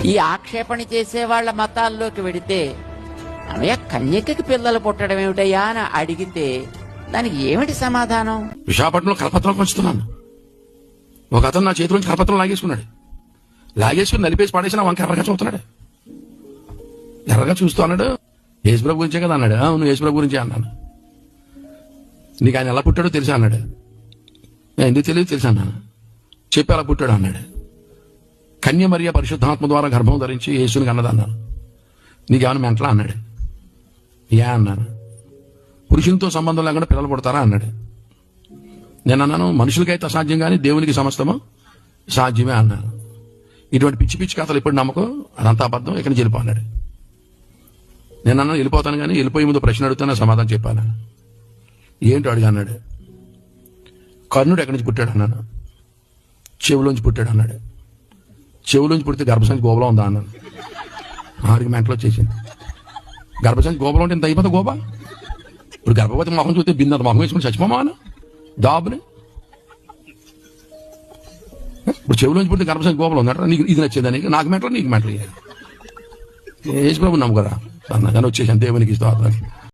ఈ ఆక్షేపణ చేసే వాళ్ళ మతాల్లోకి వెడితే అన్నయ్య కన్యకకి పిల్లలు పుట్టడం ఏమిటయ్యా అని అడిగితే దానికి ఏమిటి సమాధానం? విశాఖపట్నంలో కరపత్రాలు పంచుతున్నాను. ఒక అతను నా చేతిలోంచి కరపత్రం లాగేసుకున్నాడు. లాగేసుకుని నలిపేసి పడేసి నా వంక ఎర్రగా చూస్తున్నాడు. ఎర్రగా చూస్తూ అన్నాడు, యేసుప్రభు గురించే కదా అన్నాడు. అవును యేసుప్రభు గురించే అన్నాను. నీకు ఆయన ఎలా పుట్టాడో తెలుసా అన్నాడు. ఎందుకు తెలియదు తెలుసా అన్నాను. చెప్పి అలా పుట్టాడు అన్నాడు. కన్య మరియ పరిశుద్ధాత్మ ద్వారా గర్భం ధరించి యేసుని కన్నది అన్నాను. నీకేమైనా మెంటలా అన్నాడు. యా అన్నాను. పురుషులతో సంబంధం లేకుండా పిల్లలు పుడతారా అన్నాడు. నేను అన్నాను, మనుషులకైతే అసాధ్యం కానీ దేవునికి సమస్తము సాధ్యమే అన్నాను. ఇటువంటి పిచ్చి పిచ్చి కథలు ఎప్పుడు నమ్మకం, అదంతా అబద్ధం, ఇక్కడి నుంచి వెళ్ళిపో అన్నాడు. నేను అన్నాను వెళ్ళిపోతాను కానీ వెళ్ళిపోయే ముందు ప్రశ్న అడుగుతాను సమాధానం చెప్పాను. ఏంటో అడిగా అన్నాడు. కర్ణుడు ఎక్కడి నుంచి పుట్టాడు అన్నాను. చెవులోంచి పుట్టాడు అన్నాడు. చెవులోంచి పుడితే గర్భసంచి గోబలో ఉందా అన్నాను. ఆడికి మెంటలో వచ్చేసింది. గర్భసంచి గోబలో ఉంటే ఇంత అయిపోతా గోబా. ఇప్పుడు గర్భవతి మొహం చూస్తే బిందంత మొహం వేసుకుని చచ్చిపోమా అన్న దాబుని. ఇప్పుడు చెవులోంచి పుడితే గర్భసంచి గోబలో ఉందట. నీకు ఇది నచ్చేదా? నీకు నాకు మెంటలో నీకు మెంటలు. యేసుప్రభు నమ్ము కదా అన్న కానీ వచ్చేసాను. దేవునికి స్తోత్రాలు.